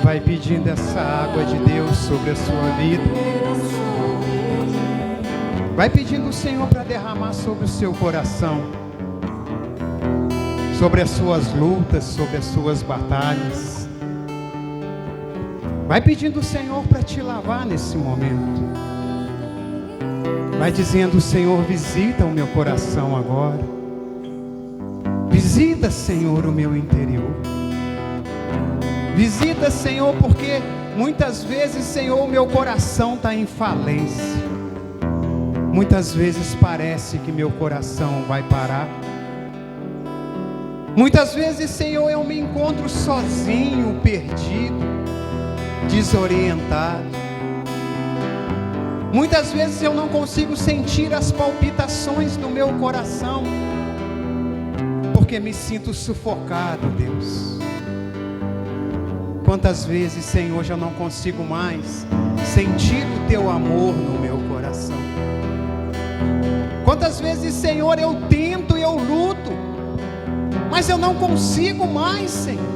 Vai pedindo essa água de Deus sobre a sua vida. Vai pedindo o Senhor para derramar sobre o seu coração, sobre as suas lutas, sobre as suas batalhas. Vai pedindo o Senhor para te lavar nesse momento. Vai dizendo: Senhor, visita o meu coração agora. Visita, Senhor, o meu interior. Visita, Senhor, porque muitas vezes, Senhor, o meu coração está em falência. Muitas vezes parece que meu coração vai parar. Muitas vezes, Senhor, eu me encontro sozinho, perdido, desorientado. Muitas vezes eu não consigo sentir as palpitações do meu coração, porque me sinto sufocado, Deus. Quantas vezes, Senhor, já não consigo mais sentir o Teu amor no meu coração. Quantas vezes, Senhor, eu tento, eu luto, mas eu não consigo mais, Senhor.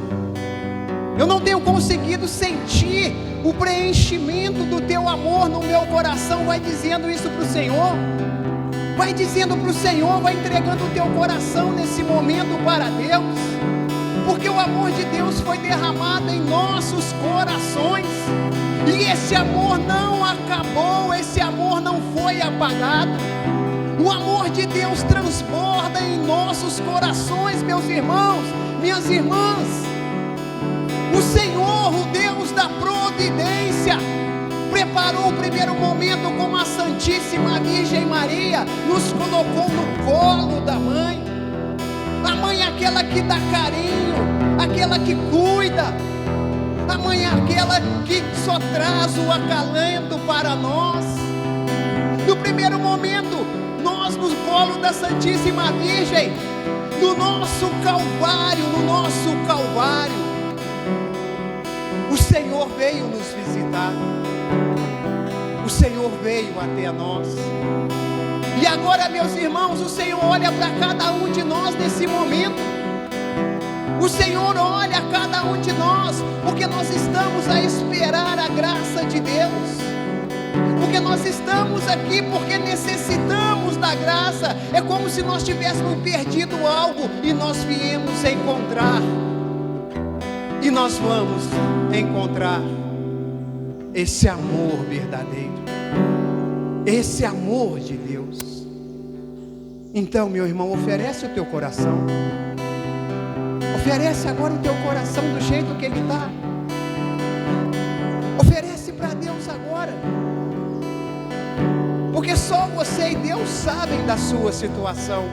Eu não tenho conseguido sentir o preenchimento do Teu amor no meu coração. Vai dizendo isso para o Senhor. Vai dizendo para o Senhor, vai entregando o teu coração nesse momento para Deus. Porque o amor de Deus foi derramado em nossos corações. E esse amor não acabou, esse amor não foi apagado. O amor de Deus transborda em nossos corações, meus irmãos, minhas irmãs. O Senhor, o Deus da providência, preparou o primeiro momento com a Santíssima Virgem Maria, nos colocou no colo da mãe. A mãe é aquela que dá carinho, aquela que cuida. A mãe é aquela que só traz o acalento para nós. No primeiro momento, nós no colo da Santíssima Virgem, no nosso Calvário, o Senhor veio nos visitar. O Senhor veio até nós. E agora, meus irmãos, o Senhor olha para cada um de nós nesse momento. O Senhor olha a cada um de nós, porque nós estamos a esperar a graça de Deus. Porque nós estamos aqui porque necessitamos da graça. É como se nós tivéssemos perdido algo e nós viemos encontrar. E nós vamos encontrar esse amor verdadeiro, esse amor de Deus. Então, meu irmão, oferece o teu coração. Oferece agora o teu coração do jeito que ele está. Oferece para Deus agora. Porque só você e Deus sabem da sua situação.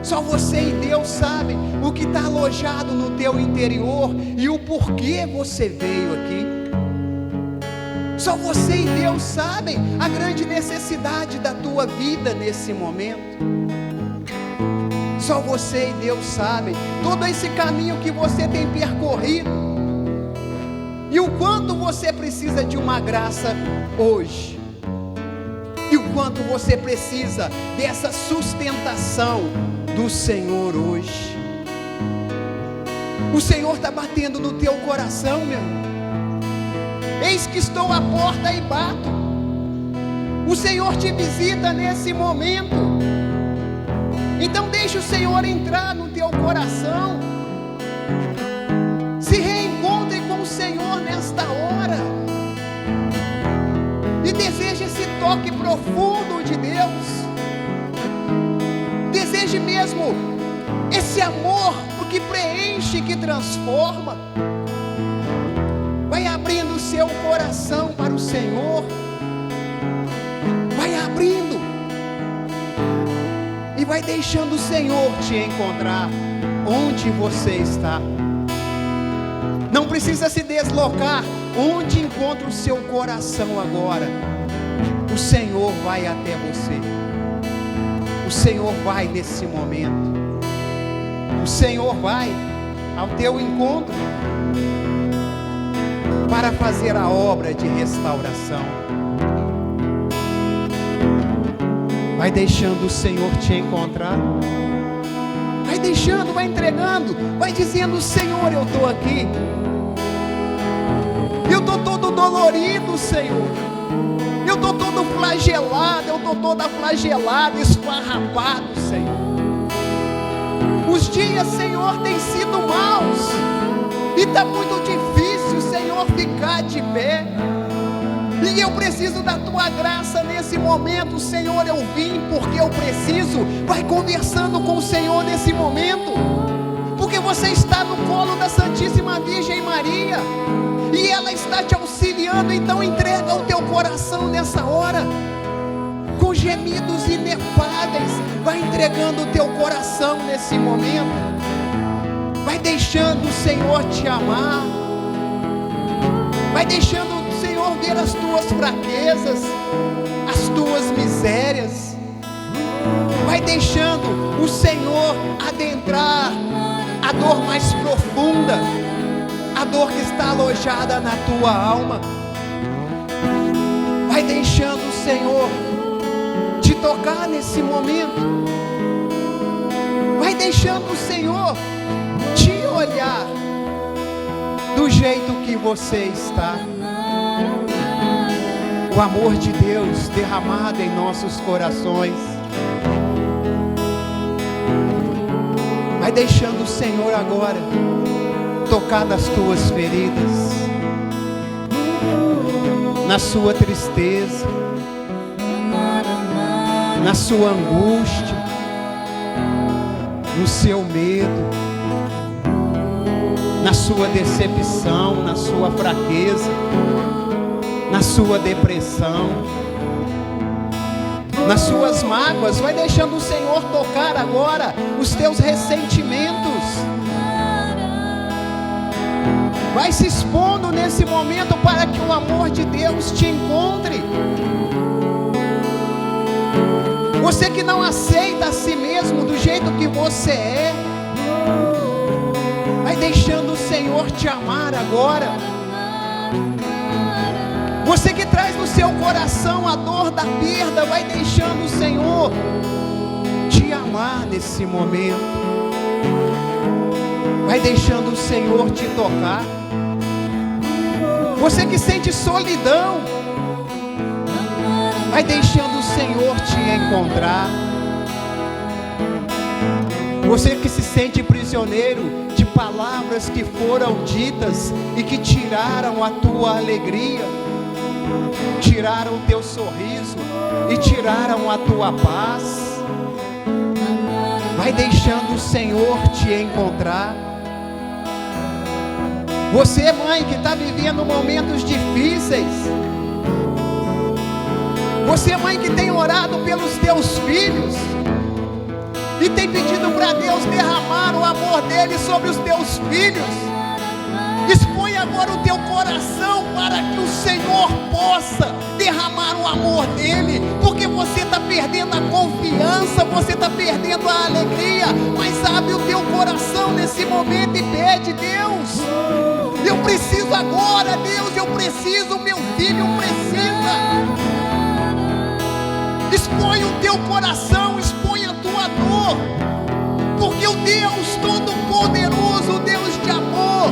Só você e Deus sabem o que está alojado no teu interior e o porquê você veio aqui. Só você e Deus sabem a grande necessidade da tua vida nesse momento. Só você e Deus sabem todo esse caminho que você tem percorrido e o quanto você precisa de uma graça hoje. E o quanto você precisa dessa sustentação do Senhor hoje. O Senhor está batendo no teu coração, meu irmão. Eis que estou à porta e bato. O Senhor te visita nesse momento. Então deixa o Senhor entrar no teu coração. Se reencontre com o Senhor nesta hora. E deseje esse toque profundo de Deus. Deseje mesmo esse amor que preenche, que transforma. Vai abrindo o seu coração para o Senhor. Vai abrindo. E vai deixando o Senhor te encontrar onde você está. Não precisa se deslocar. Onde encontra o seu coração agora? O Senhor vai até você. O Senhor vai nesse momento. O Senhor vai ao teu encontro para fazer a obra de restauração. Vai deixando o Senhor te encontrar. Vai deixando, vai entregando, vai dizendo: Senhor, eu estou aqui. dolorido, Senhor. Eu estou todo flagelado, eu estou toda flagelada, esfarrapado, Senhor. Os dias, Senhor, têm sido maus, e está muito difícil, Senhor, ficar de pé. E eu preciso da Tua graça nesse momento, Senhor. Eu vim porque eu preciso. Vai conversando com o Senhor nesse momento, porque você está no colo da Santíssima Virgem Maria, e ela está te auxiliando. Então entrega o teu coração nessa hora, com gemidos inefáveis. Vai entregando o teu coração nesse momento. Vai deixando o Senhor te amar. Vai deixando o Senhor ver as tuas fraquezas, as tuas misérias. Vai deixando o Senhor adentrar a dor mais profunda, a dor que está alojada na tua alma. Vai deixando o Senhor te tocar nesse momento. Vai deixando o Senhor te olhar do jeito que você está. O amor de Deus derramado em nossos corações. Vai deixando o Senhor agora tocar nas tuas feridas, na sua tristeza, na sua angústia, no seu medo, na sua decepção, na sua fraqueza, na sua depressão, nas suas mágoas. Vai deixando o Senhor tocar agora os teus ressentimentos. Vai se expondo nesse momento para que o amor de Deus te encontre. Você que não aceita a si mesmo do jeito que você é, vai deixando o Senhor te amar agora. Você que traz no seu coração a dor da perda, vai deixando o Senhor te amar nesse momento. Vai deixando o Senhor te tocar. Você que sente solidão, vai deixando o Senhor te encontrar. Você que se sente prisioneiro de palavras que foram ditas e que tiraram a tua alegria, tiraram o teu sorriso e tiraram a tua paz, vai deixando o Senhor te encontrar. Você, mãe, que está vivendo momentos difíceis, você, mãe, que tem orado pelos teus filhos e tem pedido para Deus derramar o amor dele sobre os teus filhos, expõe agora o teu coração para que o Senhor possa derramar o amor dele, porque você está perdendo a confiança, você está perdendo a alegria. Mas abre o teu coração nesse momento e pede: Deus, eu preciso agora, Deus, eu preciso, meu filho precisa. Expõe o teu coração, expõe a tua dor, porque o Deus Todo-Poderoso, o Deus de amor,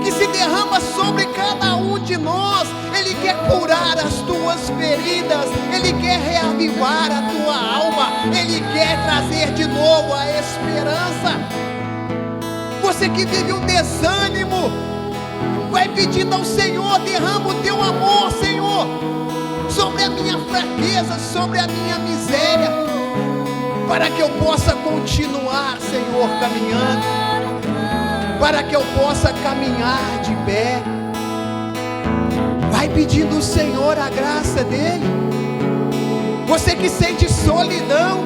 que se derrama sobre cada um de nós, Ele quer curar as tuas feridas, Ele quer reavivar a tua alma, Ele quer trazer de novo a esperança. Você que vive um desânimo, vai pedindo ao Senhor: derrama o teu amor, Senhor, sobre a minha fraqueza, sobre a minha miséria, para que eu possa continuar, Senhor, caminhando, para que eu possa caminhar de pé. Vai pedindo ao Senhor a graça dele. Você que sente solidão,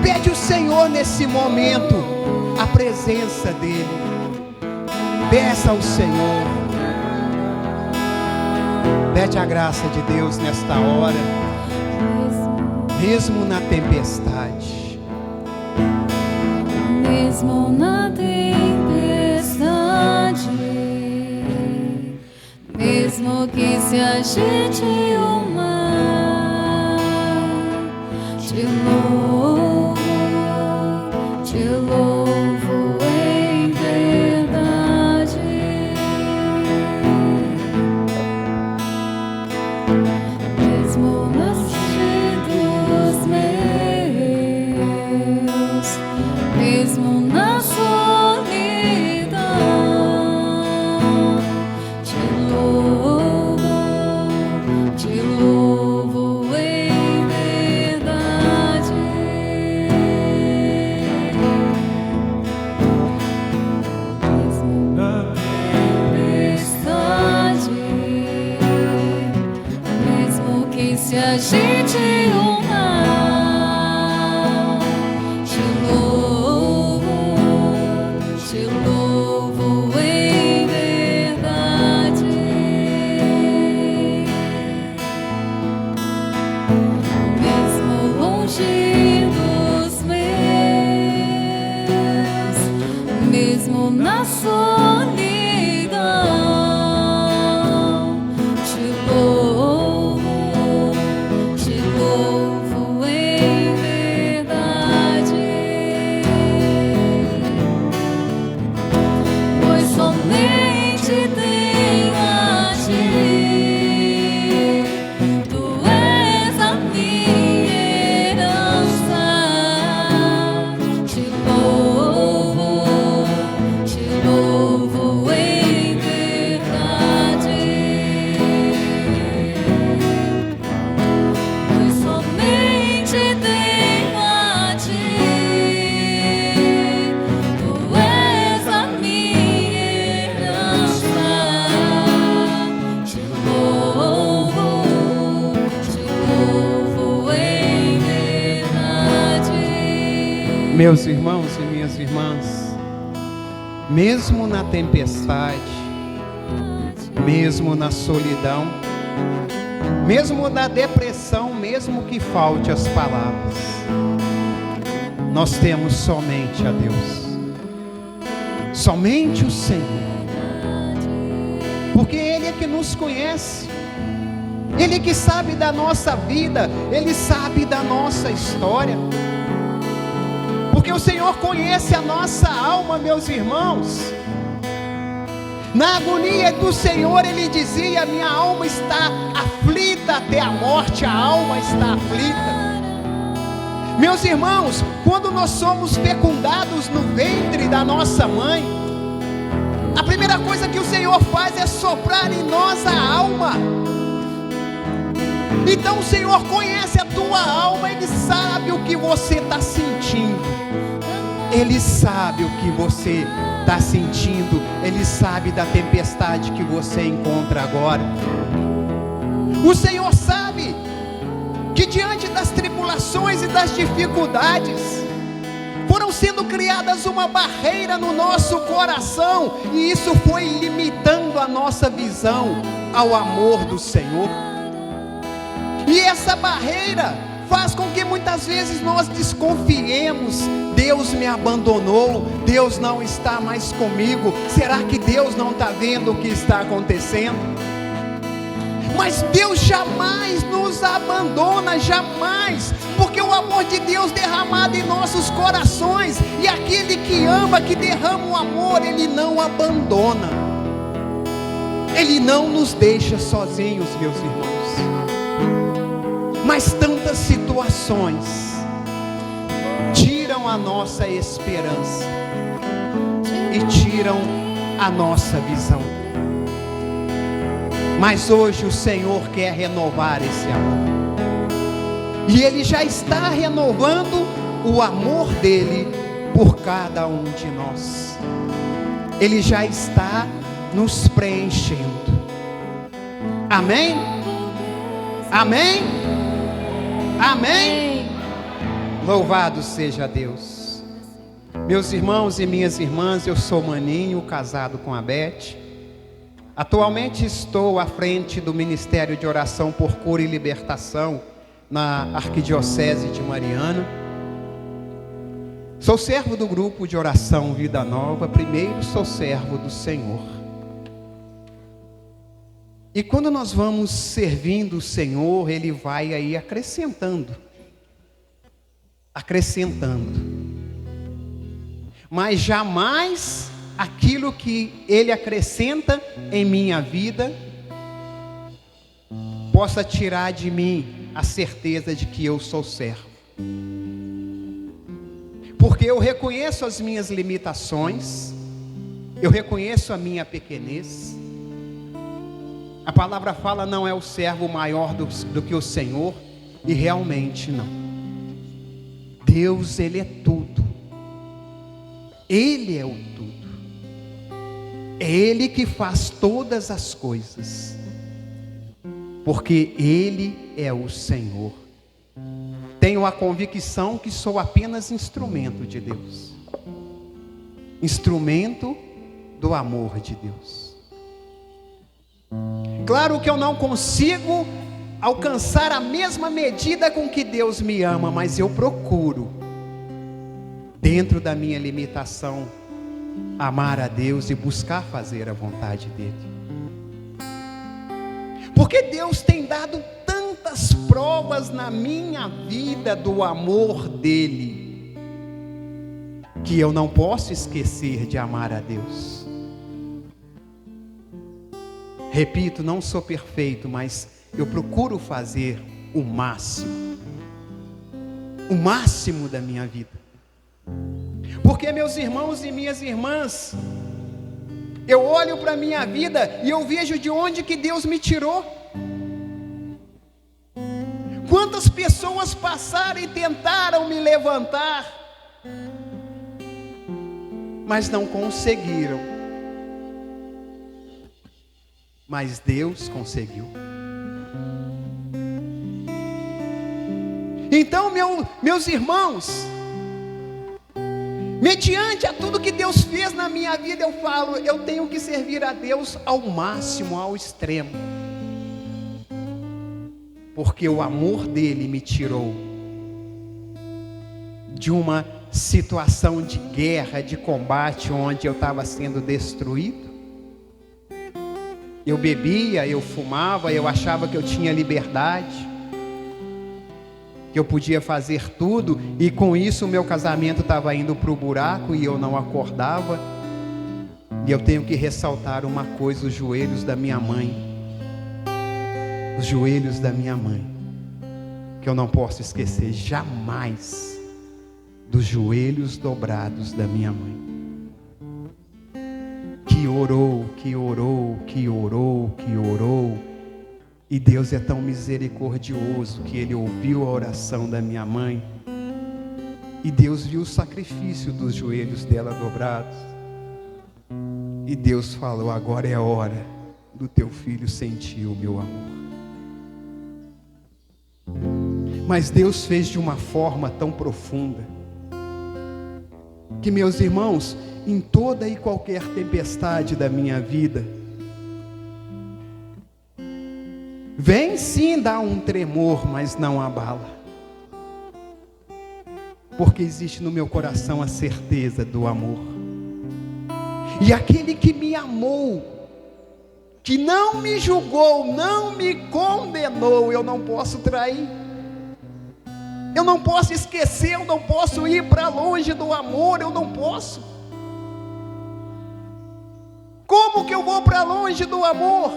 pede ao Senhor nesse momento a presença dele. Peça ao Senhor. Pede a graça de Deus nesta hora, mesmo na tempestade. Mesmo na tempestade, mesmo que se agite o mar, te louvo em verdade. mesmo na solidão, te louvo em verdade, pois somente tenho a ti. Tu és a minha herança, te louvo em verdade, pois somente tenho a ti. Tu és a minha herança, te louvo em verdade. Meus irmãos e minhas irmãs, mesmo na tempestade, mesmo na solidão, mesmo na depressão, mesmo que falte as palavras, nós temos somente a Deus, somente o Senhor, porque Ele é que nos conhece, Ele que sabe da nossa vida, Ele sabe da nossa história, porque o Senhor conhece a nossa alma, meus irmãos. Na agonia do Senhor Ele dizia: minha alma está aflita até a morte, a alma está aflita. Meus irmãos, quando nós somos fecundados no ventre da nossa mãe, a primeira coisa que o Senhor faz é soprar em nós a alma. Então o Senhor conhece a tua alma, Ele sabe o que você está sentindo, Ele sabe o que você está sentindo, Ele sabe da tempestade que você encontra agora. O Senhor sabe que diante das tribulações e das dificuldades, foram sendo criadas uma barreira no nosso coração, e isso foi limitando a nossa visão ao amor do Senhor. E essa barreira faz com que muitas vezes nós desconfiemos: Deus me abandonou, Deus não está mais comigo, será que Deus não está vendo o que está acontecendo? Mas Deus jamais nos abandona, jamais, porque o amor de Deus derramado em nossos corações, e aquele que ama, que derrama o amor, Ele não abandona, Ele não nos deixa sozinhos, meus irmãos. Mas tantas situações tiram a nossa esperança e tiram a nossa visão. Mas hoje o Senhor quer renovar esse amor, e Ele já está renovando o amor dEle por cada um de nós. Ele já está nos preenchendo. Amém? Amém? Amém? Louvado seja Deus. Meus irmãos e minhas irmãs, eu sou Maninho, casado com a Beth. Atualmente estou à frente do Ministério de Oração por Cura e Libertação na Arquidiocese de Mariana. Sou servo do grupo de oração Vida Nova. Primeiro sou servo do Senhor. E quando nós vamos servindo o Senhor, Ele vai aí acrescentando. Mas jamais aquilo que Ele acrescenta em minha vida possa tirar de mim a certeza de que eu sou servo. Porque eu reconheço as minhas limitações, eu reconheço a minha pequenez. A palavra fala: não é o servo maior do que o Senhor, e realmente não. Deus, Ele é tudo. Ele é o tudo. É Ele que faz todas as coisas, porque Ele é o Senhor. Tenho a convicção que sou apenas instrumento de Deus, instrumento do amor de Deus. Claro que eu não consigo alcançar a mesma medida com que Deus me ama, mas eu procuro, dentro da minha limitação, amar a Deus e buscar fazer a vontade dele. Porque Deus tem dado tantas provas na minha vida do amor dele, que eu não posso esquecer de amar a Deus. Repito, não sou perfeito, mas eu procuro fazer o máximo da minha vida. Porque, meus irmãos e minhas irmãs, eu olho para a minha vida e eu vejo de onde que Deus me tirou. Quantas pessoas passaram e tentaram me levantar, mas não conseguiram. Mas Deus conseguiu. Então, meus irmãos, mediante a tudo que Deus fez na minha vida, eu falo, eu tenho que servir a Deus ao máximo, ao extremo. Porque o amor dele me tirou de uma situação de guerra, de combate, onde eu estava sendo destruído. Eu bebia, eu fumava, eu achava que eu tinha liberdade, que eu podia fazer tudo, e com isso o meu casamento estava indo para o buraco e eu não acordava. E eu tenho que ressaltar uma coisa: os joelhos da minha mãe, os joelhos da minha mãe, que eu não posso esquecer jamais, dos joelhos dobrados da minha mãe, que orou, que orou, que orou, que orou. E Deus é tão misericordioso que Ele ouviu a oração da minha mãe, e Deus viu o sacrifício dos joelhos dela dobrados, e Deus falou: agora é a hora do teu filho sentir o meu amor. Mas Deus fez de uma forma tão profunda, que, meus irmãos, em toda e qualquer tempestade da minha vida, vem sim dar um tremor, mas não abala. Porque existe no meu coração a certeza do amor. E aquele que me amou, que não me julgou, não me condenou, eu não posso trair. Eu não posso esquecer, eu não posso ir para longe do amor, eu não posso. Como que eu vou para longe do amor?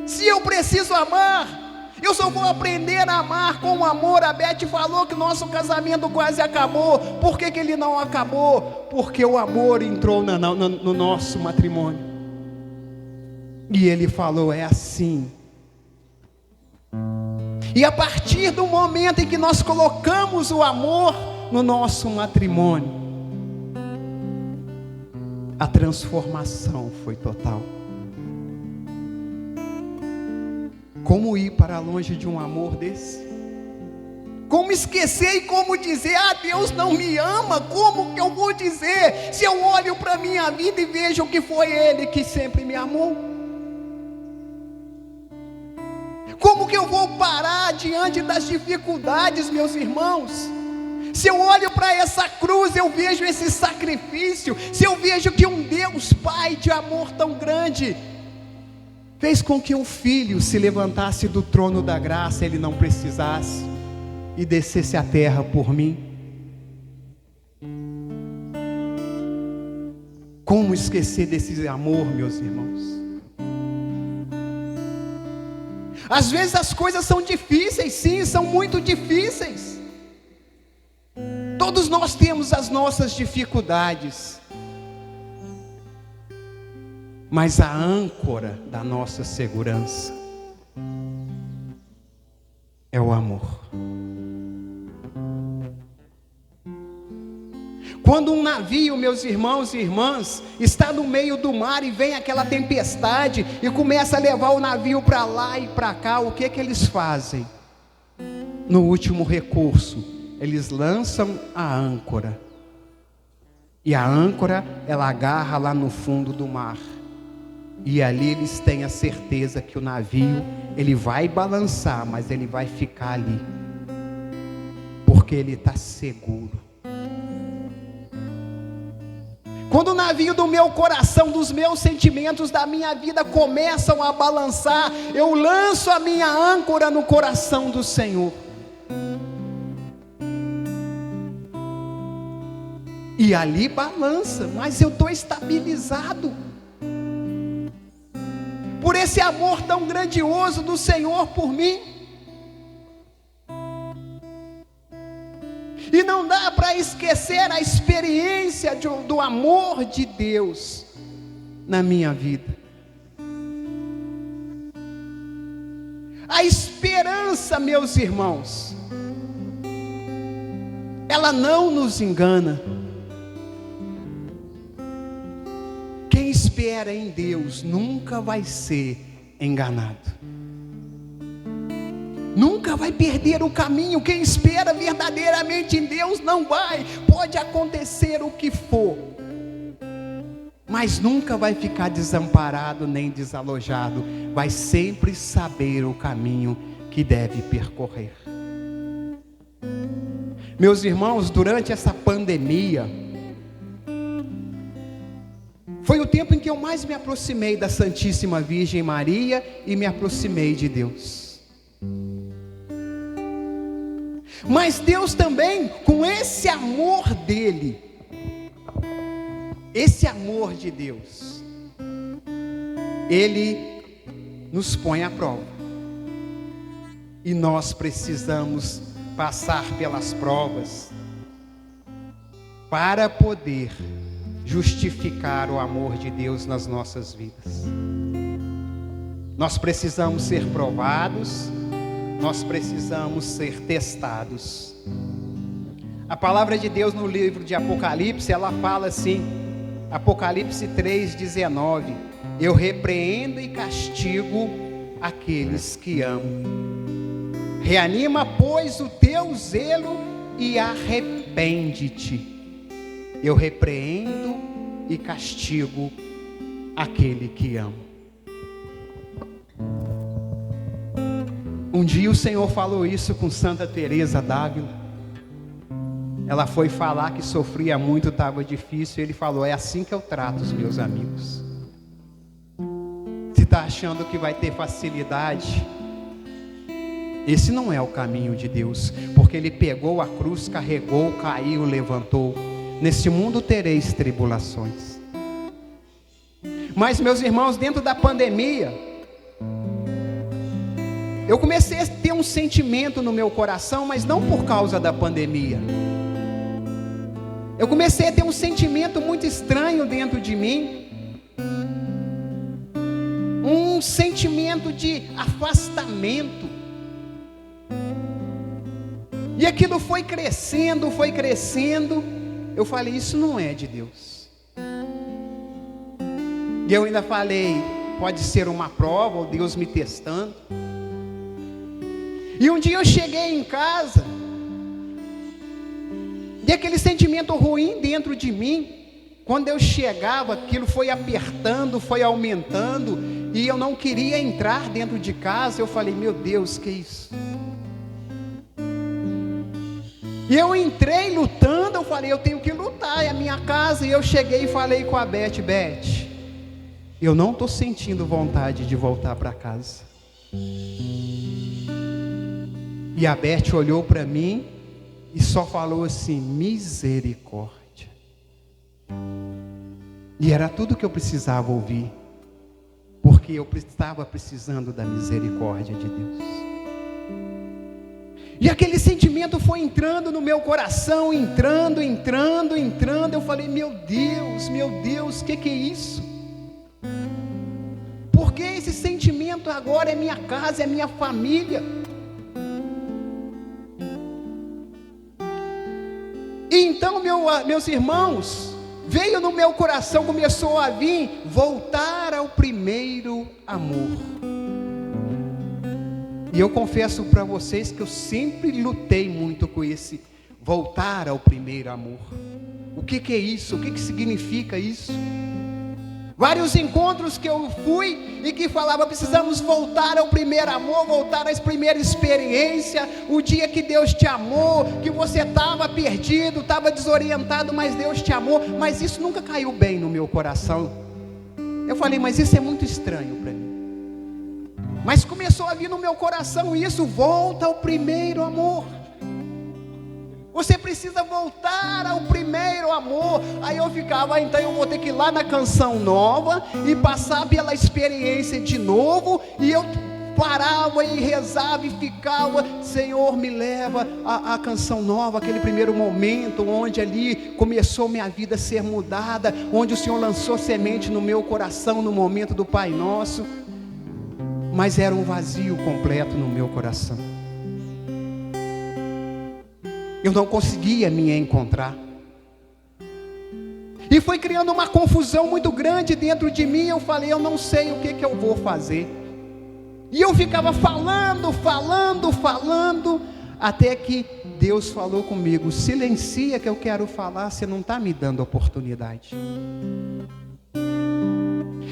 Se eu preciso amar, eu só vou aprender a amar com amor. A Beth falou que nosso casamento quase acabou. Por que que ele não acabou? Porque o amor entrou no nosso matrimônio. E ele falou: é assim. E a partir do momento em que nós colocamos o amor no nosso matrimônio, a transformação foi total. Como ir para longe de um amor desse? Como esquecer e como dizer: ah, Deus não me ama? Como que eu vou dizer, se eu olho para a minha vida e vejo que foi Ele que sempre me amou? Como que eu vou parar diante das dificuldades, meus irmãos? Se eu olho para essa cruz, eu vejo esse sacrifício. Se eu vejo que um Deus Pai de amor tão grande fez com que um filho se levantasse do trono da graça, ele não precisasse, e descesse à terra por mim. Como esquecer desse amor, meus irmãos? Às vezes as coisas são difíceis, sim, são muito difíceis. Todos nós temos as nossas dificuldades, mas a âncora da nossa segurança é o amor. Quando um navio, meus irmãos e irmãs, está no meio do mar e vem aquela tempestade e começa a levar o navio para lá e para cá, o que que eles fazem? No último recurso, eles lançam a âncora. E a âncora, ela agarra lá no fundo do mar. E ali eles têm a certeza que o navio, ele vai balançar, mas ele vai ficar ali, porque ele está seguro. Quando o navio do meu coração, dos meus sentimentos, da minha vida começam a balançar, eu lanço a minha âncora no coração do Senhor. E ali balança, mas eu estou estabilizado. Por esse amor tão grandioso do Senhor por mim. E não dá para esquecer a experiência do amor de Deus na minha vida. A esperança, meus irmãos, ela não nos engana. Quem espera em Deus nunca vai ser enganado. Nunca vai perder o caminho. Quem espera verdadeiramente em Deus não vai. Pode acontecer o que for, mas nunca vai ficar desamparado nem desalojado. Vai sempre saber o caminho que deve percorrer. Meus irmãos, durante essa pandemia, foi o tempo em que eu mais me aproximei da Santíssima Virgem Maria e me aproximei de Deus. Mas Deus também, com esse amor dele, esse amor de Deus, ele nos põe à prova. E nós precisamos passar pelas provas para poder justificar o amor de Deus nas nossas vidas. Nós precisamos ser provados, nós precisamos ser testados. A palavra de Deus no livro de Apocalipse, ela fala assim, Apocalipse 3:19: eu repreendo e castigo aqueles que amo. Reanima, pois, o teu zelo e arrepende-te. Eu repreendo e castigo aquele que amo. Um dia o Senhor falou isso com Santa Teresa d'Ávila. Ela foi falar que sofria muito, estava difícil. Ele falou: é assim que eu trato os meus amigos. Se está achando que vai ter facilidade, esse não é o caminho de Deus. Porque Ele pegou a cruz, carregou, caiu, levantou. Nesse mundo tereis tribulações. Mas, meus irmãos, dentro da pandemia, eu comecei a ter um sentimento no meu coração, mas não por causa da pandemia. Eu comecei a ter um sentimento muito estranho dentro de mim. Um sentimento de afastamento. E aquilo foi crescendo, foi crescendo. Eu falei: isso não é de Deus. E eu ainda falei: pode ser uma prova, ou Deus me testando. E um dia eu cheguei em casa, e aquele sentimento ruim dentro de mim, quando eu chegava, aquilo foi apertando, foi aumentando, e eu não queria entrar dentro de casa. Eu falei: meu Deus, que isso? E eu entrei lutando, eu falei: eu tenho que lutar, é a minha casa. E eu cheguei e falei com a Beth: Beth, eu não estou sentindo vontade de voltar para casa. E a Beth olhou para mim e só falou assim: misericórdia. E era tudo que eu precisava ouvir, porque eu estava precisando da misericórdia de Deus. E aquele sentimento foi entrando no meu coração, entrando. Eu falei: meu Deus, que é isso? Porque esse sentimento agora é minha casa, é minha família. E então, meus irmãos, veio no meu coração, começou a vir, voltar ao primeiro amor. E eu confesso para vocês que eu sempre lutei muito com esse voltar ao primeiro amor. O que é isso? O que significa isso? Vários encontros que eu fui e que falava, precisamos voltar ao primeiro amor, voltar à primeira experiência, o dia que Deus te amou, que você estava perdido, estava desorientado, mas Deus te amou. Mas isso nunca caiu bem no meu coração. Eu falei, mas isso é muito estranho para mim. Mas começou a vir no meu coração isso, volta ao primeiro amor. Você precisa voltar ao primeiro amor. Aí eu ficava, então eu vou ter que ir lá na Canção Nova e passar pela experiência de novo. E eu parava e rezava e ficava, Senhor, me leva à Canção Nova, aquele primeiro momento onde ali começou minha vida a ser mudada, onde o Senhor lançou semente no meu coração no momento do Pai Nosso. Mas era um vazio completo no meu coração. Eu não conseguia me encontrar. E foi criando uma confusão muito grande dentro de mim. Eu falei, eu não sei o que eu vou fazer. E eu ficava falando, até que Deus falou comigo, silencia que eu quero falar, você não está me dando oportunidade.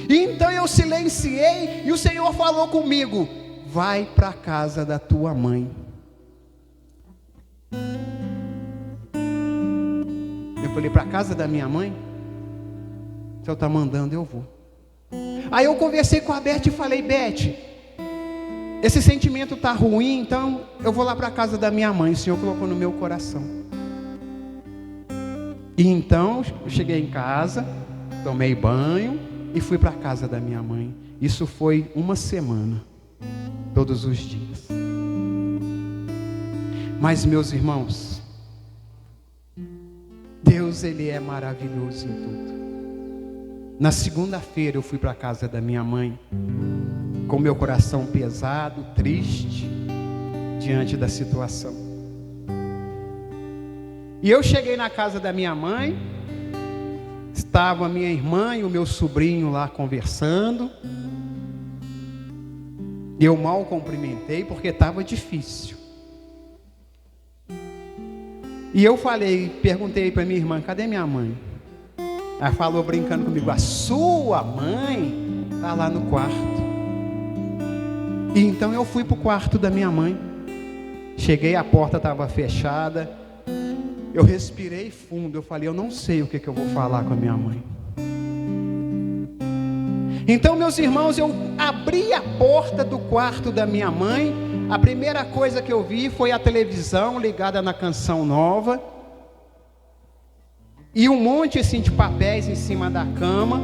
E então eu silenciei e o Senhor falou comigo, vai para a casa da tua mãe. Eu falei, para a casa da minha mãe? O Senhor está mandando, eu vou. Aí eu conversei com a Beth e falei, Beth, esse sentimento está ruim, então eu vou lá para a casa da minha mãe. O Senhor colocou no meu coração. E então eu cheguei em casa, tomei banho e fui para a casa da minha mãe. Isso foi uma semana, todos os dias. Mas meus irmãos, Deus, Ele é maravilhoso em tudo. Na segunda-feira eu fui para a casa da minha mãe, com meu coração pesado, triste, diante da situação. E eu cheguei na casa da minha mãe, estava a minha irmã e o meu sobrinho lá conversando. Eu mal cumprimentei porque estava difícil. E eu perguntei para minha irmã, cadê minha mãe? Ela falou brincando comigo, a sua mãe está lá no quarto. E então eu fui para o quarto da minha mãe. Cheguei, a porta estava fechada. Eu respirei fundo, eu falei, eu não sei o que eu vou falar com a minha mãe. Então, meus irmãos, eu abri a porta do quarto da minha mãe. A primeira coisa que eu vi foi a televisão ligada na Canção Nova. E um monte assim de papéis em cima da cama.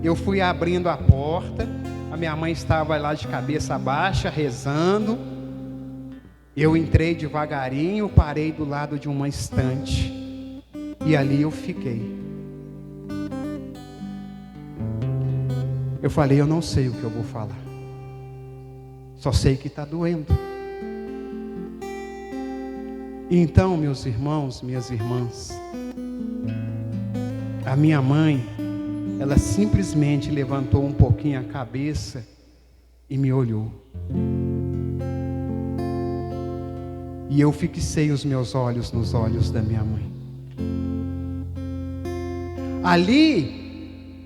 Eu fui abrindo a porta. A minha mãe estava lá de cabeça baixa, rezando. Eu entrei devagarinho, parei do lado de uma estante. E ali eu fiquei. Eu falei, eu não sei o que eu vou falar. Só sei que está doendo. Então, meus irmãos, minhas irmãs, a minha mãe, ela simplesmente levantou um pouquinho a cabeça e me olhou. E eu fixei os meus olhos nos olhos da minha mãe. Ali,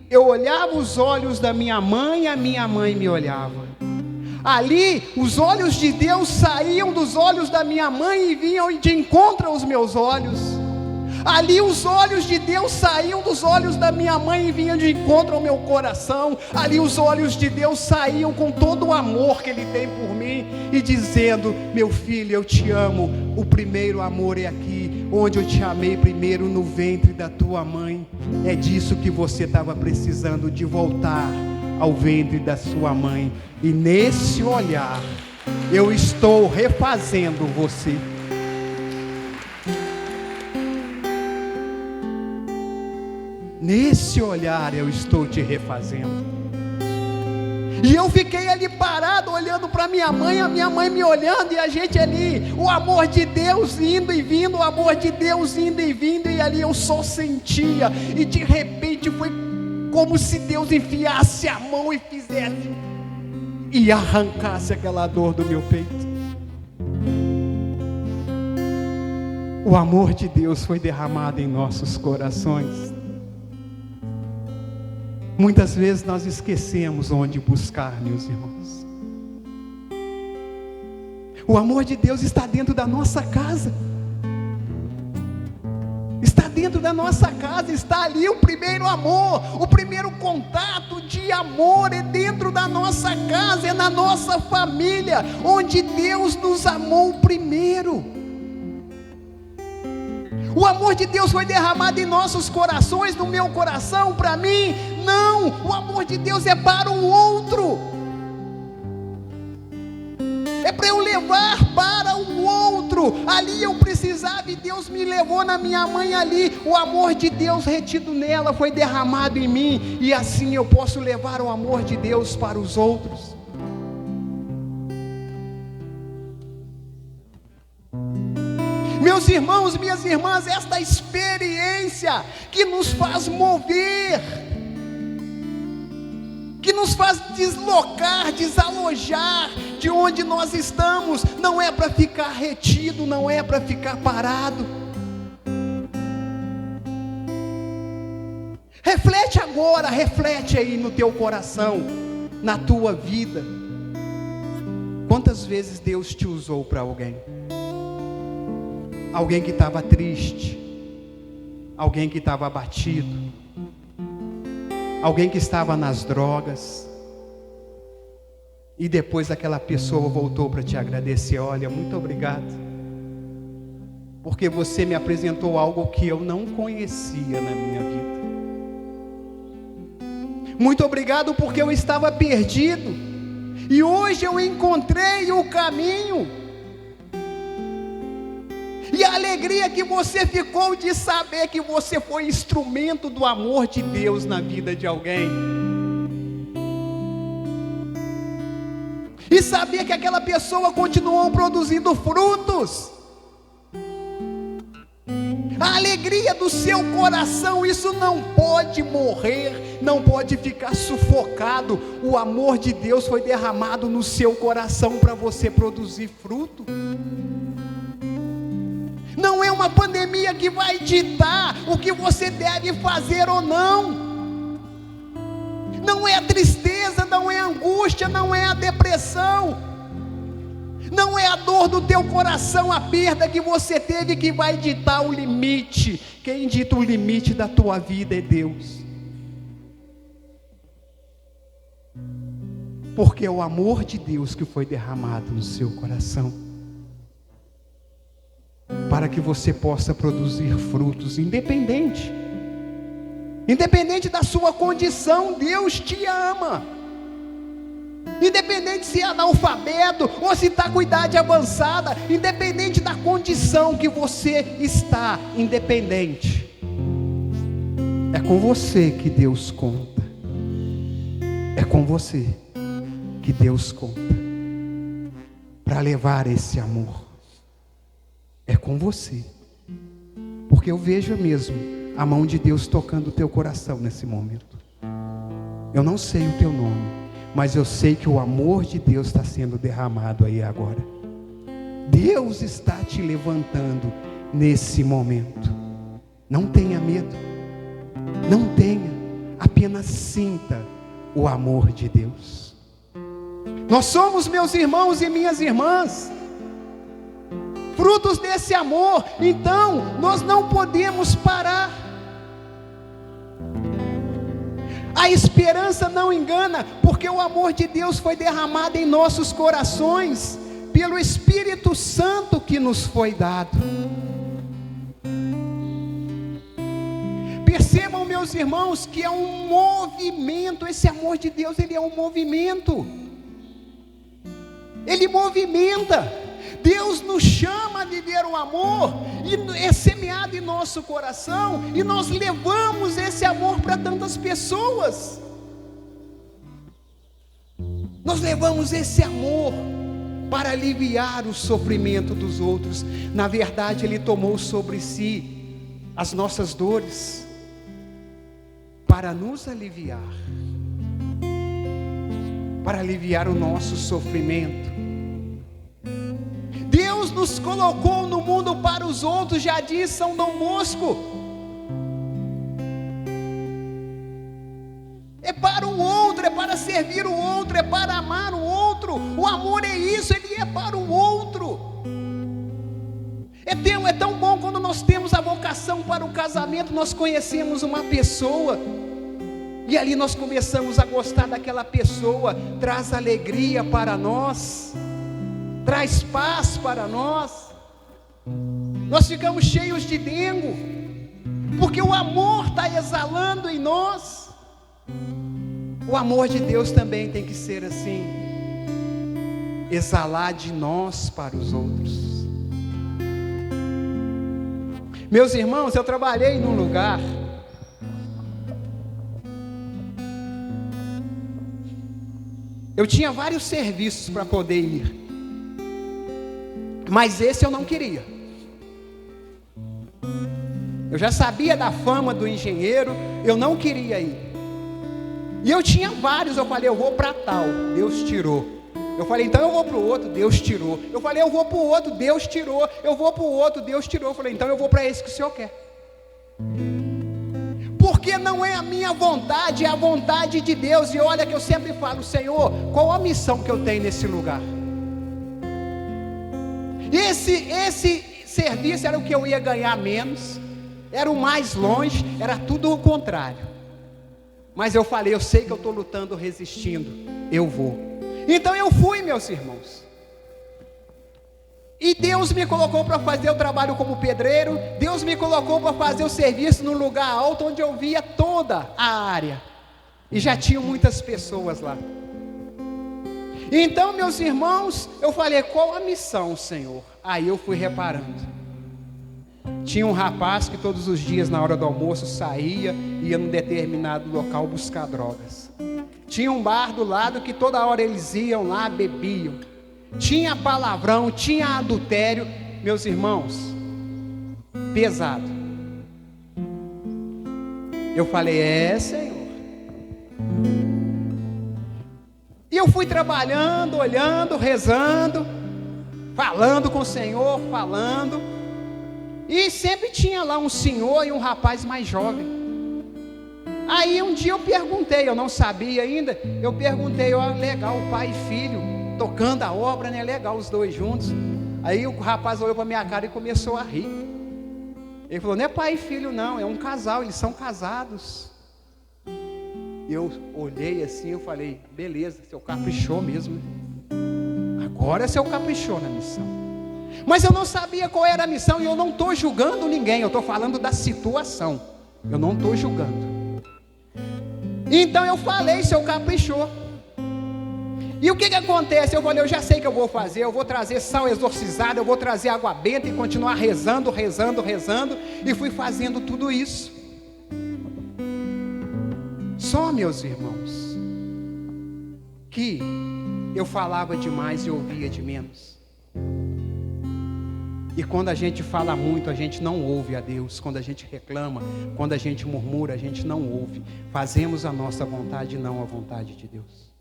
eu olhava os olhos da minha mãe e a minha mãe me olhava. Ali, os olhos de Deus saíam dos olhos da minha mãe e vinham de encontro aos meus olhos. Ali, os olhos de Deus saíam dos olhos da minha mãe e vinham de encontro ao meu coração. Ali, os olhos de Deus saíam com todo o amor que Ele tem por mim e dizendo, meu filho, eu te amo. O primeiro amor é aqui, onde eu te amei primeiro no ventre da tua mãe. É disso que você estava precisando, de voltar ao ventre da sua mãe. E nesse olhar, eu estou refazendo você. Nesse olhar eu estou te refazendo. E eu fiquei ali parado, olhando para minha mãe, a minha mãe me olhando, e a gente ali, o amor de Deus indo e vindo, o amor de Deus indo e vindo, e ali eu só sentia, e de repente foi como se Deus enfiasse a mão e fizesse, e arrancasse aquela dor do meu peito. O amor de Deus foi derramado em nossos corações. Muitas vezes nós esquecemos onde buscar, meus irmãos. O amor de Deus está dentro da nossa casa. Está dentro da nossa casa, está ali o primeiro amor, o primeiro contato de amor é dentro da nossa casa, é na nossa família, onde Deus nos amou primeiro. O amor de Deus foi derramado em nossos corações, no meu coração, para mim. Não, o amor de Deus é para o outro. É para eu levar para o outro. Ali eu precisava e Deus me levou na minha mãe ali. O amor de Deus retido nela foi derramado em mim. E assim eu posso levar o amor de Deus para os outros. Meus irmãos, minhas irmãs, esta experiência que nos faz mover, que nos faz deslocar, desalojar de onde nós estamos, não é para ficar retido, não é para ficar parado. Reflete agora, reflete aí no teu coração, na tua vida. Quantas vezes Deus te usou para alguém? Alguém que estava triste, alguém que estava abatido, alguém que estava nas drogas, e depois aquela pessoa voltou para te agradecer: olha, muito obrigado, porque você me apresentou algo que eu não conhecia na minha vida. Muito obrigado porque eu estava perdido, e hoje eu encontrei o caminho. E a alegria que você ficou de saber que você foi instrumento do amor de Deus na vida de alguém. E saber que aquela pessoa continuou produzindo frutos. A alegria do seu coração, isso não pode morrer, não pode ficar sufocado. O amor de Deus foi derramado no seu coração para você produzir fruto. Não é uma pandemia que vai ditar o que você deve fazer ou não. Não é a tristeza, não é a angústia, não é a depressão, não é a dor do teu coração, a perda que você teve que vai ditar o limite. Quem dita o limite da tua vida é Deus. Porque é o amor de Deus que foi derramado no seu coração, para que você possa produzir frutos, independente da sua condição. Deus te ama, independente se é analfabeto ou se está com idade avançada, independente da condição que você está, independente, é com você que Deus conta, é com você que Deus conta, para levar esse amor. É com você, porque eu vejo mesmo a mão de Deus tocando o teu coração nesse momento. Eu não sei o teu nome, mas eu sei que o amor de Deus está sendo derramado aí agora. Deus está te levantando nesse momento. Não tenha medo, não tenha, apenas sinta o amor de Deus. Nós somos, meus irmãos e minhas irmãs, frutos desse amor. Então nós não podemos parar. A esperança não engana, porque o amor de Deus foi derramado em nossos corações pelo Espírito Santo que nos foi dado. Percebam, meus irmãos, que é um movimento. Esse amor de Deus, ele é um movimento. Ele movimenta. Deus nos chama a viver o amor, e é semeado em nosso coração, e nós levamos esse amor para tantas pessoas. Nós levamos esse amor para aliviar o sofrimento dos outros. Na verdade, Ele tomou sobre si as nossas dores para nos aliviar, para aliviar o nosso sofrimento. Deus nos colocou no mundo para os outros, já diz São Dom Bosco. é para o outro, é para servir o outro, é para amar o outro. O amor é isso, ele é para o outro. É tão bom quando nós temos a vocação para o casamento, nós conhecemos uma pessoa, e ali nós começamos a gostar daquela pessoa, traz alegria para nós, traz paz para nós, nós ficamos cheios de dengo, porque o amor está exalando em nós. O amor de Deus também tem que ser assim, exalar de nós para os outros. Meus irmãos, eu trabalhei num lugar eu tinha vários serviços para poder ir, mas esse eu não queria. Eu já sabia da fama do engenheiro, eu não queria ir. E eu tinha vários, eu falei, eu vou para tal, Deus tirou. Eu falei, então eu vou para o outro, Deus tirou. Eu falei, eu vou para o outro, Deus tirou. Eu vou para o outro, Deus tirou. Eu falei, então eu vou para esse que o Senhor quer. Porque não é a minha vontade, é a vontade de Deus. E olha que eu sempre falo, Senhor, qual a missão que eu tenho nesse lugar? Esse serviço era o que eu ia ganhar menos, era o mais longe, era tudo o contrário. Mas eu falei, eu sei que eu estou lutando, resistindo, eu vou. Então eu fui, meus irmãos. E Deus me colocou para fazer o trabalho como pedreiro. Deus me colocou para fazer o serviço num lugar alto, onde eu via toda a área. E já tinham muitas pessoas lá. Então, meus irmãos, eu falei, qual a missão, Senhor? Aí eu fui reparando. Tinha um rapaz que todos os dias, na hora do almoço, saía, ia num determinado local buscar drogas. Tinha um bar do lado que toda hora eles iam lá, bebiam. Tinha palavrão, tinha adultério. Meus irmãos, pesado. Eu falei, Senhor. E eu fui trabalhando, olhando, rezando, falando com o Senhor, falando. E sempre tinha lá um senhor e um rapaz mais jovem. Aí um dia eu perguntei, eu não sabia ainda, eu perguntei, ó, legal, pai e filho, tocando a obra, né, legal, os dois juntos. Aí o rapaz olhou para minha cara e começou a rir. Ele falou, não é pai e filho não, é um casal, eles são casados. Eu olhei assim, eu falei, beleza, seu caprichou mesmo. Agora seu caprichou na missão. Mas eu não sabia qual era a missão, e eu não estou julgando ninguém, eu estou falando da situação. Eu não estou julgando. Então eu falei, seu caprichou. E o que acontece? Eu falei, eu já sei o que eu vou fazer, eu vou trazer sal exorcizado, eu vou trazer água benta e continuar rezando, e fui fazendo tudo isso. Só, meus irmãos, que eu falava demais e ouvia de menos. E quando a gente fala muito, a gente não ouve a Deus. Quando a gente reclama, quando a gente murmura, a gente não ouve. Fazemos a nossa vontade e não a vontade de Deus.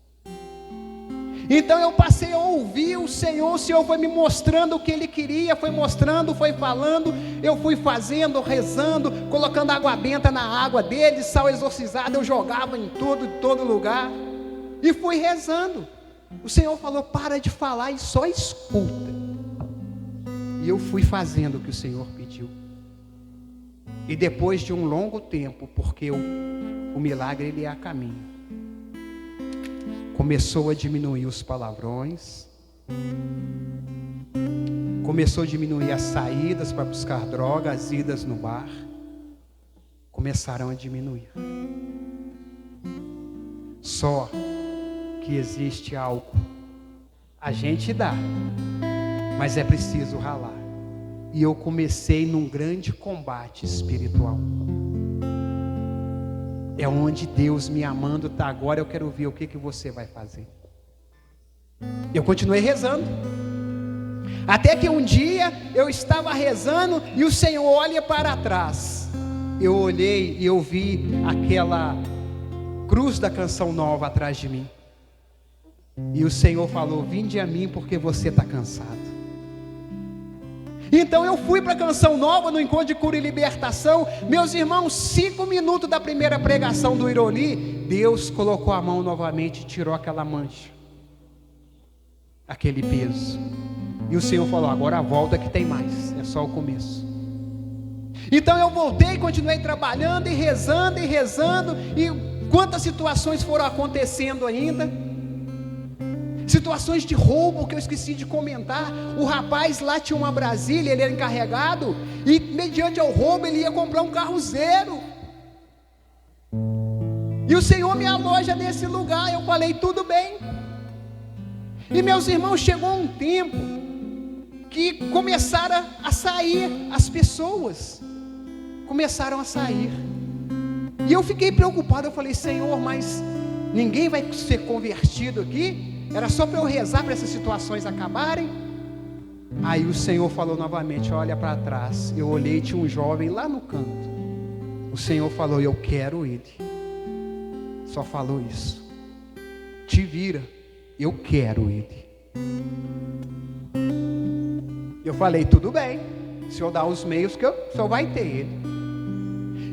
Então eu passei a ouvir o Senhor foi me mostrando o que Ele queria, foi mostrando, foi falando, eu fui fazendo, rezando, colocando água benta na água dele, sal exorcizado, eu jogava em todo lugar, e fui rezando. O Senhor falou, para de falar e só escuta. E eu fui fazendo o que o Senhor pediu. E depois de um longo tempo, porque o milagre ele é a caminho, começou a diminuir os palavrões, começou a diminuir as saídas para buscar droga, as idas no bar, começaram a diminuir. Só que existe algo, a gente dá, mas é preciso ralar. E eu comecei num grande combate espiritual. É onde Deus me amando está agora. Eu quero ver o que você vai fazer. Eu continuei rezando. Até que um dia eu estava rezando e o Senhor olha para trás. Eu olhei e eu vi aquela cruz da Canção Nova atrás de mim. E o Senhor falou, vinde a mim porque você está cansado. Então eu fui para a Canção Nova, no encontro de cura e libertação. Meus irmãos, 5 minutos da primeira pregação do Iroli, Deus colocou a mão novamente e tirou aquela mancha, aquele peso. E o Senhor falou: agora volta que tem mais, é só o começo. Então eu voltei, continuei trabalhando e rezando, e quantas situações foram acontecendo ainda. Situações de roubo que eu esqueci de comentar. O rapaz lá tinha uma Brasília, ele era encarregado, e mediante ao roubo ele ia comprar um carro zero. E o Senhor me aloja nesse lugar. Eu falei: tudo bem. E meus irmãos, chegou um tempo que começaram a sair as pessoas, começaram a sair, e eu fiquei preocupado. Eu falei: Senhor, mas ninguém vai ser convertido aqui? Era só para eu rezar para essas situações acabarem? Aí o Senhor falou novamente: olha para trás. Eu olhei, tinha um jovem lá no canto. O Senhor falou: eu quero ele. Só falou isso. Te vira, eu quero ele. Eu falei: tudo bem, o Senhor dá os meios que o Senhor vai ter ele.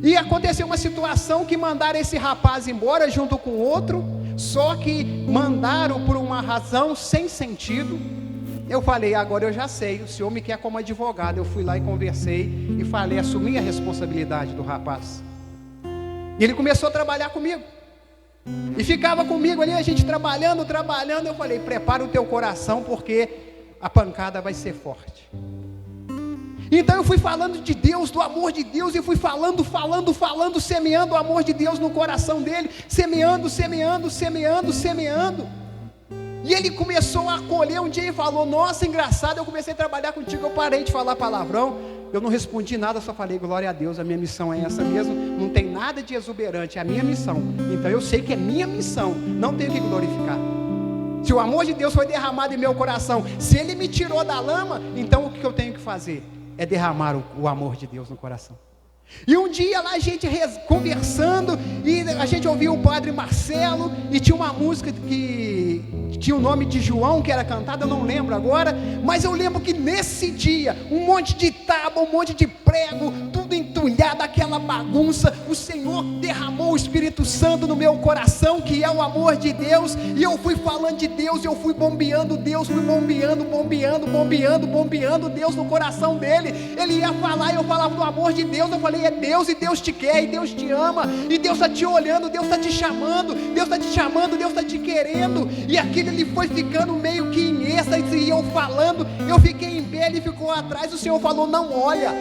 E aconteceu uma situação que mandaram esse rapaz embora junto com outro, só que mandaram por uma razão sem sentido. Eu falei: agora eu já sei, o Senhor me quer como advogado. Eu fui lá e conversei e falei, assumi a responsabilidade do rapaz. E ele começou a trabalhar comigo, e ficava comigo ali, a gente trabalhando. Eu falei: prepara o teu coração, porque a pancada vai ser forte. Então eu fui falando de Deus, do amor de Deus, e fui falando, semeando o amor de Deus no coração dele, semeando. E ele começou a acolher. Um dia ele falou: nossa, engraçado, eu comecei a trabalhar contigo, eu parei de falar palavrão. Eu não respondi nada, só falei: glória a Deus, a minha missão é essa mesmo, não tem nada de exuberante, é a minha missão. Então eu sei que é minha missão, não tenho que glorificar. Se o amor de Deus foi derramado em meu coração, se ele me tirou da lama, então o que eu tenho que fazer? É derramar o amor de Deus no coração. E um dia lá a gente conversando, e a gente ouviu o padre Marcelo, e tinha uma música que tinha o nome de João que era cantada, eu não lembro agora, mas eu lembro que nesse dia, um monte de tábua, um monte de prego, tudo entulhado, aquela bagunça, o Senhor derramou o Espírito Santo no meu coração, que é o amor de Deus, e eu fui falando de Deus, eu fui bombeando Deus, bombeando Deus no coração dele. Ele ia falar, eu falava do amor de Deus, eu falei: é Deus, e Deus te quer, e Deus te ama, e Deus está te olhando, Deus está te chamando, Deus está te querendo. E aquilo ele foi ficando meio que em êxtase, e eu falando, eu fiquei em pé, ele ficou atrás. O Senhor falou: não olha.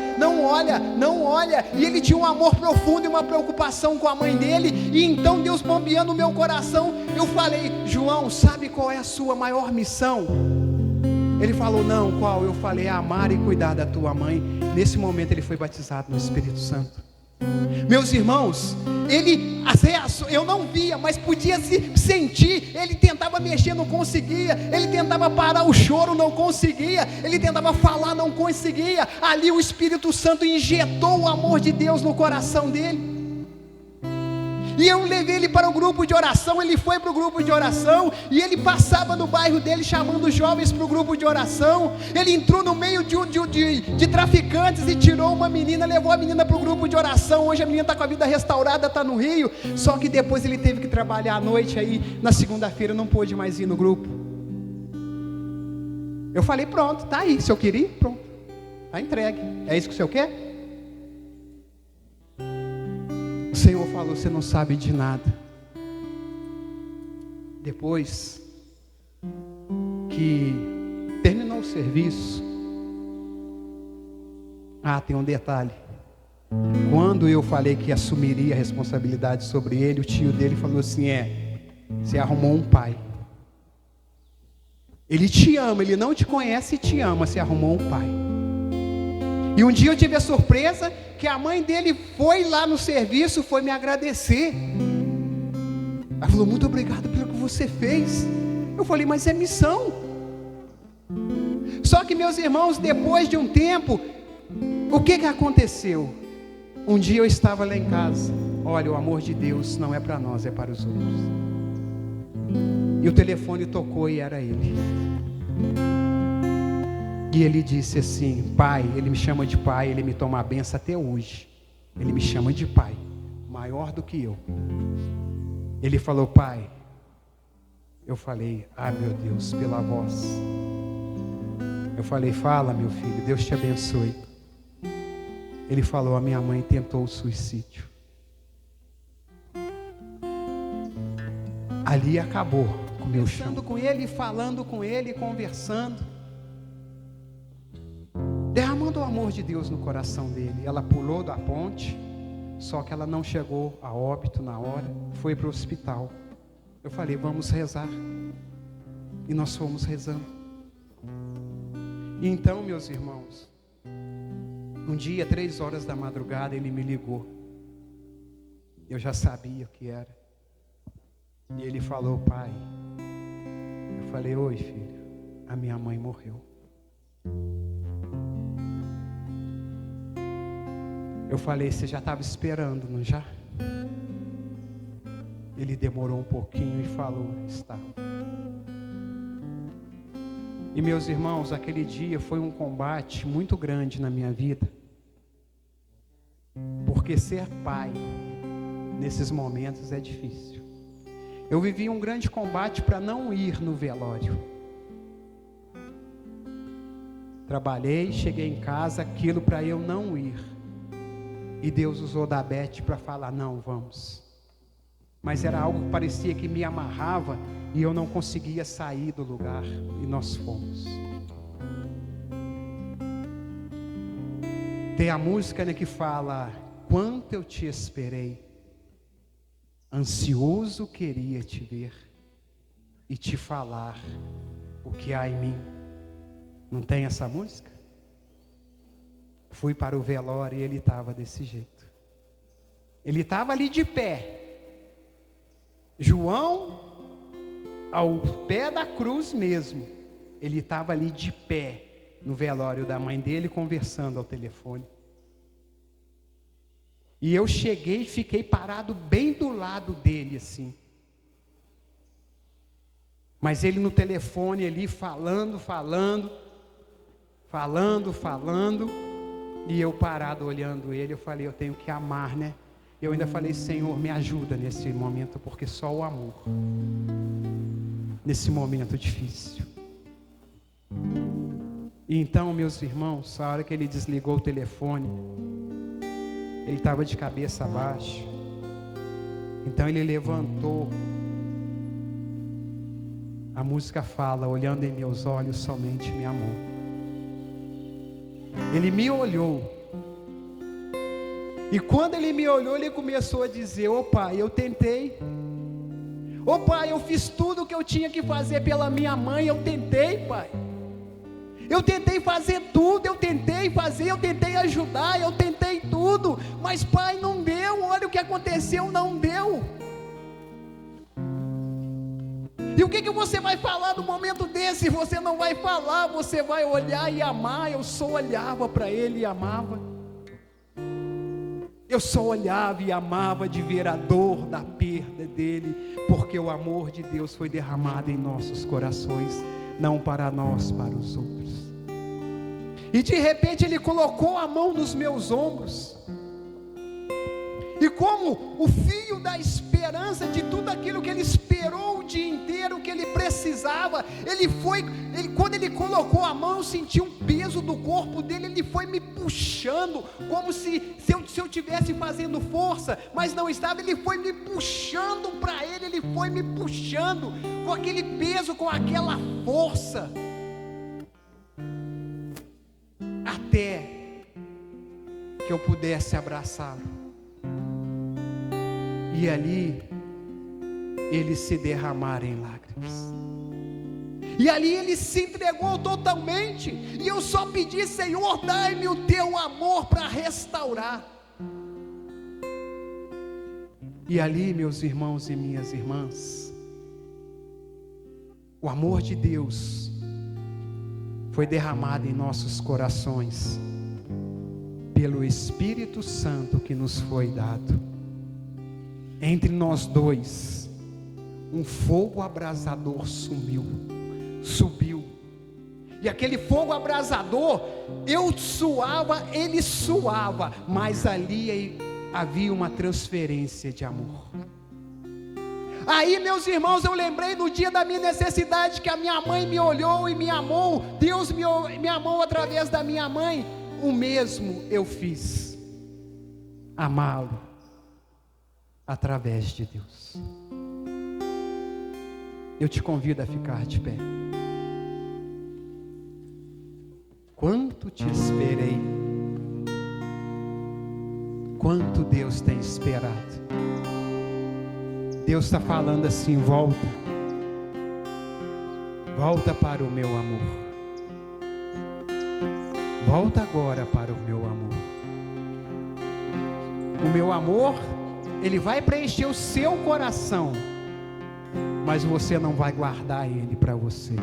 E ele tinha um amor profundo e uma preocupação com a mãe dele. E então Deus bombeando o meu coração, eu falei: João, sabe qual é a sua maior missão? Ele falou: não, qual? Eu falei: amar e cuidar da tua mãe. Nesse momento ele foi batizado no Espírito Santo. Meus irmãos, eu não via, mas podia se sentir. Ele tentava mexer, não conseguia. Ele tentava parar o choro, não conseguia. Ele tentava falar, não conseguia. Ali o Espírito Santo injetou o amor de Deus no coração dele. E eu levei ele para o grupo de oração. Ele foi para o grupo de oração, e ele passava no bairro dele chamando os jovens para o grupo de oração. Ele entrou no meio de traficantes e tirou uma menina, levou a menina para o grupo de oração. Hoje a menina está com a vida restaurada, está no Rio. Só que depois ele teve que trabalhar à noite, aí na segunda-feira não pôde mais ir no grupo. Eu falei: pronto, está aí, se eu queria, pronto, está entregue. É isso que o senhor quer? O Senhor falou: você não sabe de nada. Depois que terminou o serviço, tem um detalhe. Quando eu falei que assumiria a responsabilidade sobre ele, o tio dele falou assim: você arrumou um pai. Ele te ama, ele não te conhece e te ama, você arrumou um pai. E um dia eu tive a surpresa que a mãe dele foi lá no serviço, foi me agradecer. Ela falou: muito obrigado pelo que você fez. Eu falei: mas é missão. Só que, meus irmãos, depois de um tempo, o que aconteceu? Um dia eu estava lá em casa. Olha, o amor de Deus não é para nós, é para os outros. E o telefone tocou e era ele. E ele disse assim: pai, ele me chama de pai, ele me toma a benção até hoje. Ele me chama de pai, maior do que eu. Ele falou: pai. Eu falei: ah, meu Deus, pela voz. Eu falei: fala, meu filho, Deus te abençoe. Ele falou: a minha mãe tentou o suicídio. Ali acabou com o meu chão. Conversando com ele, falando com ele, conversando, derramando o amor de Deus no coração dele. Ela pulou da ponte, só que ela não chegou a óbito na hora, foi para o hospital. Eu falei: vamos rezar. E nós fomos rezando. E então, meus irmãos, um dia, 3 horas da madrugada, ele me ligou. Eu já sabia o que era. E ele falou: pai. Eu falei: oi, filho, a minha mãe morreu. Eu falei: você já estava esperando, não já? Ele demorou um pouquinho e falou: está. E meus irmãos, aquele dia foi um combate muito grande na minha vida. Porque ser pai, nesses momentos, é difícil. Eu vivi um grande combate para não ir no velório. Trabalhei, cheguei em casa, aquilo para eu não ir. E Deus usou da Beth para falar: não, vamos. Mas era algo que parecia que me amarrava e eu não conseguia sair do lugar. E nós fomos. Tem a música, né, que fala: quanto eu te esperei, ansioso queria te ver e te falar o que há em mim. Não tem essa música? Fui para o velório e ele estava desse jeito. Ele estava ali de pé. João, ao pé da cruz mesmo, ele estava ali de pé no velório da mãe dele, conversando ao telefone. E eu cheguei e fiquei parado bem do lado dele assim. Mas ele no telefone ali falando. E eu parado olhando ele, eu falei: eu tenho que amar, né? Eu ainda falei: Senhor, me ajuda nesse momento, porque só o amor, nesse momento difícil. E então, meus irmãos, a hora que ele desligou o telefone, ele estava de cabeça baixa. Então ele levantou. A música fala: olhando em meus olhos, somente me amou. Ele me olhou. E quando ele me olhou, ele começou a dizer: ô pai, eu tentei. Ô pai, eu fiz tudo o que eu tinha que fazer pela minha mãe. Eu tentei, pai. Eu tentei fazer tudo, eu tentei ajudar, eu tentei tudo. Mas pai, não deu, olha o que aconteceu, não deu. E o que você vai falar no momento desse? Você não vai falar, você vai olhar e amar. Eu só olhava para ele e amava. Eu só olhava e amava de ver a dor da perda dele, porque o amor de Deus foi derramado em nossos corações, não para nós, para os outros. E de repente ele colocou a mão nos meus ombros, e como o fio da esperança de tudo aquilo que ele esperou o dia inteiro, que ele precisava, quando ele colocou a mão, eu senti um peso do corpo dele, ele foi me puxando, como se eu estivesse fazendo força, mas não estava, ele foi me puxando para ele foi me puxando, com aquele peso, com aquela força, até que eu pudesse abraçá-lo. E ali, ele se derramara em lágrimas. E ali ele se entregou totalmente. E eu só pedi: Senhor, dai-me o teu amor para restaurar. E ali, meus irmãos e minhas irmãs, o amor de Deus foi derramado em nossos corações pelo Espírito Santo que nos foi dado. Entre nós dois, um fogo abrasador subiu. E aquele fogo abrasador, eu suava, ele suava, mas ali havia uma transferência de amor. Aí, meus irmãos, eu lembrei no dia da minha necessidade que a minha mãe me olhou e me amou. Deus me amou através da minha mãe. O mesmo eu fiz, amá-lo através de Deus. Eu te convido a ficar de pé. Quanto te esperei, quanto Deus tem esperado. Deus está falando assim: volta, volta para o meu amor, volta agora para o meu amor. O meu amor, ele vai preencher o seu coração, mas você não vai guardar ele para você.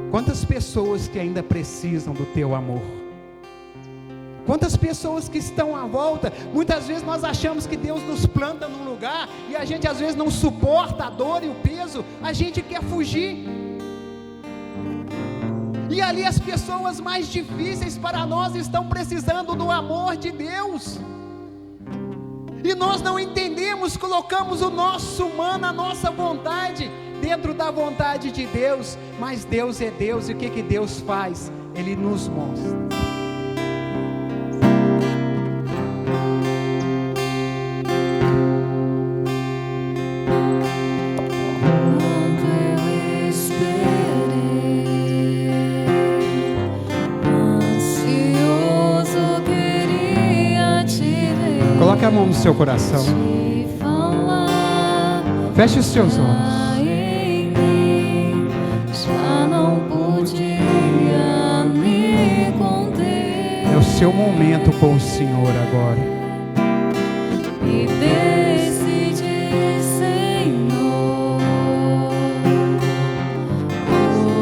Quantas pessoas que ainda precisam do teu amor? Quantas pessoas que estão à volta? Muitas vezes nós achamos que Deus nos planta num lugar e a gente às vezes não suporta a dor e o peso, a gente quer fugir. E ali as pessoas mais difíceis para nós estão precisando do amor de Deus. E nós não entendemos, colocamos o nosso humano, a nossa vontade dentro da vontade de Deus. Mas Deus é Deus, e o que Deus faz? Ele nos mostra. Coloque a mão no seu coração. Feche os seus olhos. É o seu momento com o Senhor agora. E decidi, Senhor,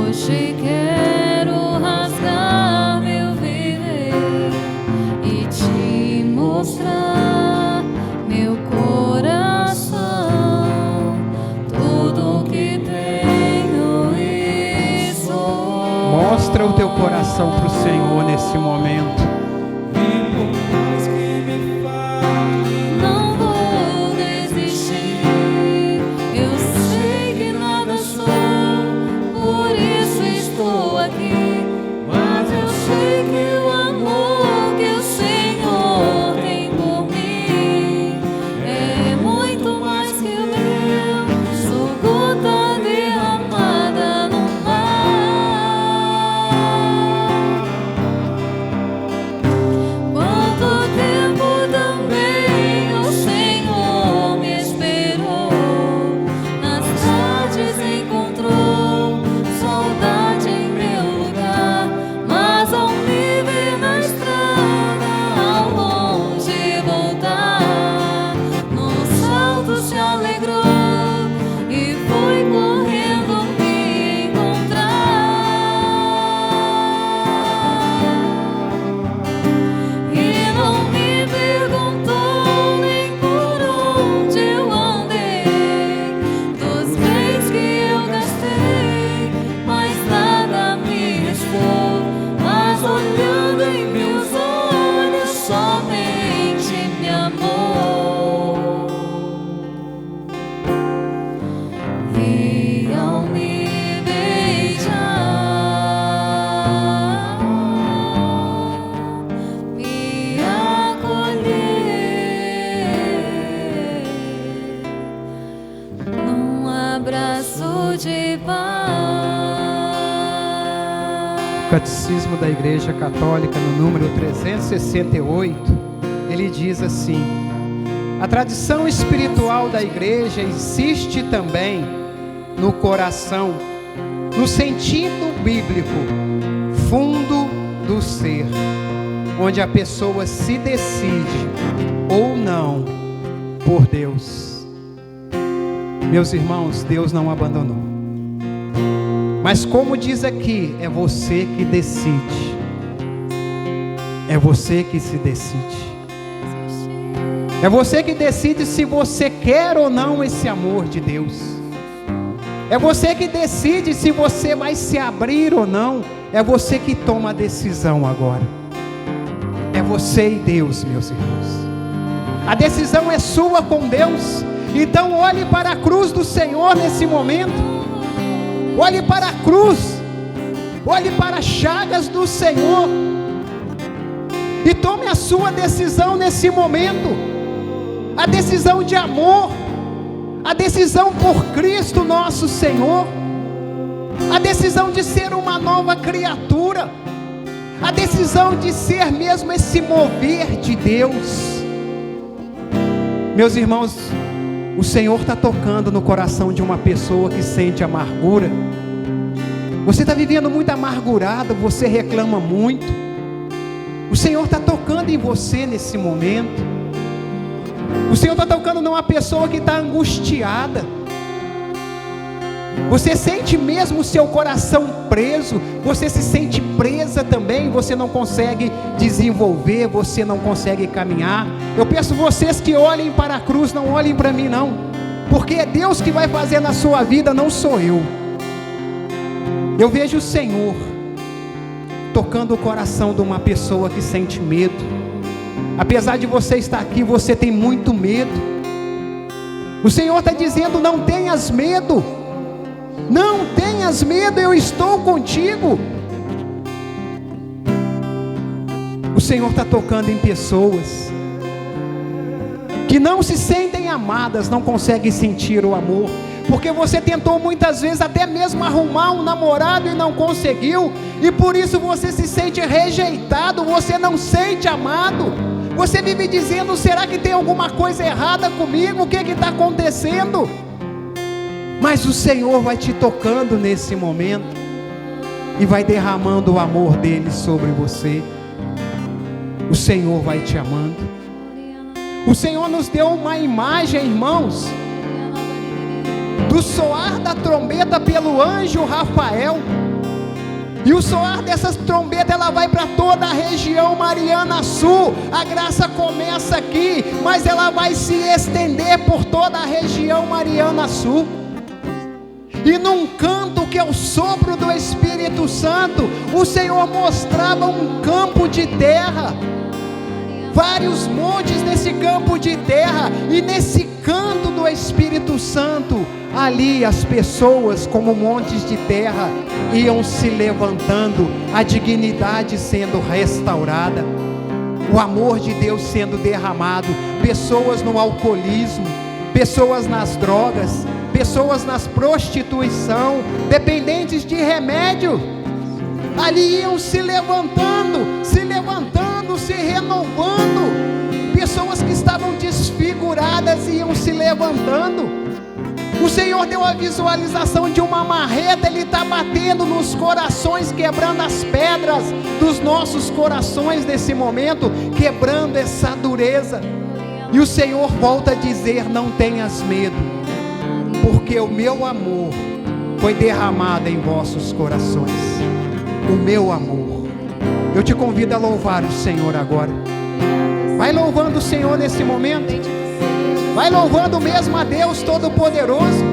hoje quero rasgar meu viver e te mostrar meu coração, tudo que tenho e sou. Mostra o teu coração para o Senhor nesse momento. Não vou desistir, eu sei que nada sou, por isso estou aqui. Mas eu sei que o amor que o Senhor tem por mim é muito mais que o meu. Sou gota derramada no mar. Quanto tempo também o Senhor me esperou, nas tardes encontrou saudade em meu lugar. Mas ao me ver na estrada, ao longe voltar, no salto se alegrou e foi correndo me encontrar. E não me perguntou nem por onde eu andei, dos bens que eu gastei, mas nada me restou. Mas olhando em meus olhos, somente me amou. E ao me beijar, me acolher num abraço de paz. O Catecismo da Igreja Católica, no número 368, ele diz assim: a tradição espiritual da Igreja insiste também no coração, no sentido bíblico, fundo do ser, onde a pessoa se decide ou não por Deus. Meus irmãos, Deus não abandonou. Mas como diz aqui, é você que decide. É você que se decide. É você que decide se você quer ou não esse amor de Deus. É você que decide se você vai se abrir ou não. É você que toma a decisão agora. É você e Deus, meus irmãos. A decisão é sua com Deus. Então olhe para a cruz do Senhor nesse momento. Olhe para a cruz. Olhe para as chagas do Senhor. E tome a sua decisão nesse momento. A decisão de amor. A decisão por Cristo nosso Senhor. A decisão de ser uma nova criatura. A decisão de ser mesmo esse mover de Deus. Meus irmãos, o Senhor está tocando no coração de uma pessoa que sente amargura. Você está vivendo muito amargurado, você reclama muito. O Senhor está tocando em você nesse momento. O Senhor está tocando numa pessoa que está angustiada. Você sente mesmo o seu coração preso. Você se sente presa também. Você não consegue desenvolver. Você não consegue caminhar. Eu peço vocês que olhem para a cruz. Não olhem para mim não. Porque é Deus que vai fazer na sua vida, não sou eu. Eu vejo o Senhor tocando o coração de uma pessoa que sente medo. Apesar de você estar aqui, você tem muito medo. O Senhor está dizendo: não tenhas medo. Não tenhas medo, eu estou contigo. O Senhor está tocando em pessoas que não se sentem amadas, não conseguem sentir o amor, porque você tentou muitas vezes até mesmo arrumar um namorado e não conseguiu, e por isso você se sente rejeitado, você não sente amado. Você vive dizendo: será que tem alguma coisa errada comigo? O que está acontecendo? Mas o Senhor vai te tocando nesse momento e vai derramando o amor dele sobre você. O Senhor vai te amando. O Senhor nos deu uma imagem, irmãos, do soar da trombeta pelo anjo Rafael. E o soar dessas trombetas, ela vai para toda a região Mariana Sul. A graça começa aqui, mas ela vai se estender por toda a região Mariana Sul. E num canto que é o sopro do Espírito Santo, o Senhor mostrava um campo de terra, vários montes nesse campo de terra, e nesse canto do Espírito Santo, ali as pessoas como montes de terra iam se levantando, a dignidade sendo restaurada, o amor de Deus sendo derramado, pessoas no alcoolismo, pessoas nas drogas, pessoas nas prostituição, dependentes de remédio, ali iam se levantando, se renovando. Pessoas que estavam desfiguradas iam se levantando. O Senhor deu a visualização de uma marreta, Ele está batendo nos corações, quebrando as pedras dos nossos corações nesse momento, quebrando essa dureza. E o Senhor volta a dizer: não tenhas medo, porque o meu amor foi derramado em vossos corações. O meu amor. Eu te convido a louvar o Senhor agora. Vai louvando o Senhor nesse momento. Vai louvando mesmo a Deus Todo-Poderoso.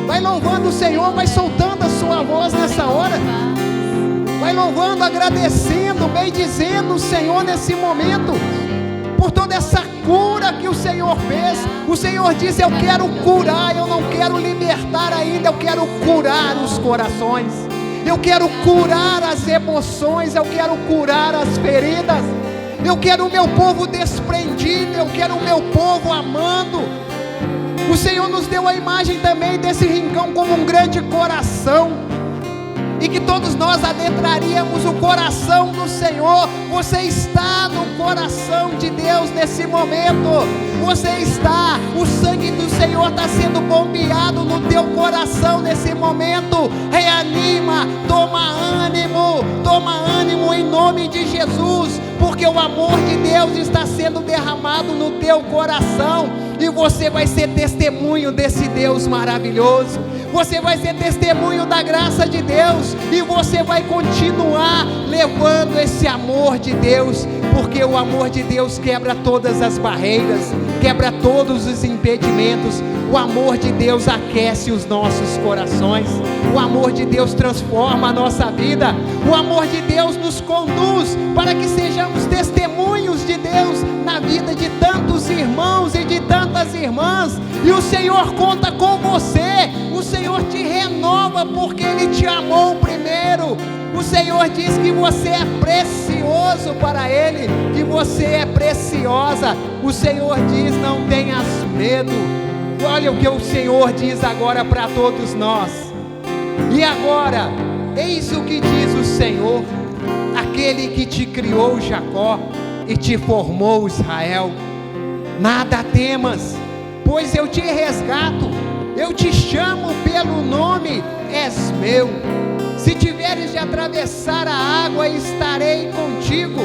Vai louvando o Senhor, vai soltando a sua voz nessa hora. Vai louvando, agradecendo, bendizendo o Senhor nesse momento, por toda essa cura que o Senhor fez. O Senhor disse: eu quero curar, eu não quero libertar ainda, eu quero curar os corações, eu quero curar as emoções, eu quero curar as feridas, eu quero o meu povo desprendido, eu quero o meu povo amando. O Senhor nos deu a imagem também desse rincão como um grande coração, e que todos nós adentraríamos o coração do Senhor. Você está no coração de Deus nesse momento. Você está, o sangue do Senhor está sendo bombeado no teu coração nesse momento. Reanima, toma ânimo em nome de Jesus, porque o amor de Deus está sendo derramado no teu coração, e você vai ser testemunho desse Deus maravilhoso. Você vai ser testemunho da graça de Deus, e você vai continuar levando esse amor de Deus, porque o amor de Deus quebra todas as barreiras. quebra todos os impedimentos. O amor de Deus aquece os nossos corações. O amor de Deus transforma a nossa vida. O amor de Deus nos conduz para que sejamos testemunhos de Deus na vida de tantos irmãos e de tantas irmãs. E o Senhor conta com você. O Senhor te renova porque Ele te amou primeiro. O Senhor diz que você é precioso para Ele, que você é preciosa. O Senhor diz: não tenhas medo. Olha o que o Senhor diz agora para todos nós. E agora, eis o que diz o Senhor, aquele que te criou, Jacó, e te formou, Israel. Nada temas, pois eu te resgato, eu te chamo pelo nome, és meu. Se tiveres de atravessar a água, estarei contigo,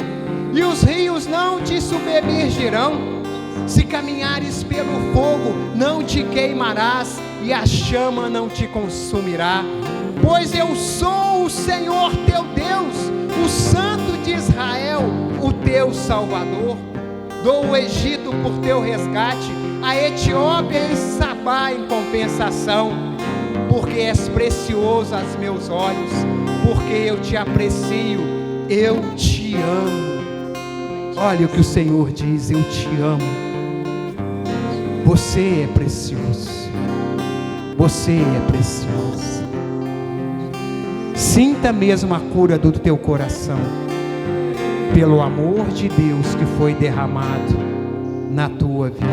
e os rios não te submergirão. Se caminhares pelo fogo, não te queimarás, e a chama não te consumirá. Pois eu sou o Senhor teu Deus, o Santo de Israel, o teu Salvador. Dou o Egito por teu resgate, a Etiópia e Sabá em compensação. Porque és precioso aos meus olhos, porque eu te aprecio, eu te amo. Olha o que o Senhor diz: eu te amo. Você é precioso. Você é precioso. Sinta mesmo a cura do teu coração, pelo amor de Deus que foi derramado na tua vida.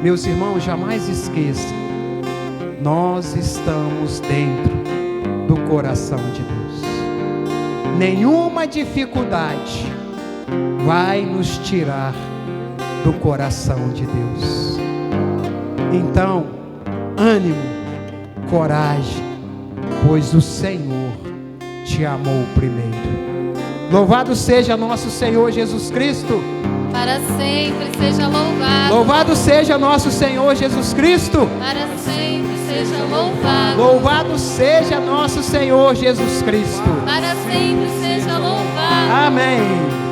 Meus irmãos, jamais esqueçam, nós estamos dentro do coração de Deus. Nenhuma dificuldade vai nos tirar do coração de Deus. Então, ânimo, coragem, pois o Senhor te amou primeiro. Louvado seja nosso Senhor Jesus Cristo. Para sempre seja louvado. Louvado seja nosso Senhor Jesus Cristo. Para sempre seja louvado. Louvado seja nosso Senhor Jesus Cristo. Para sempre seja louvado. Amém.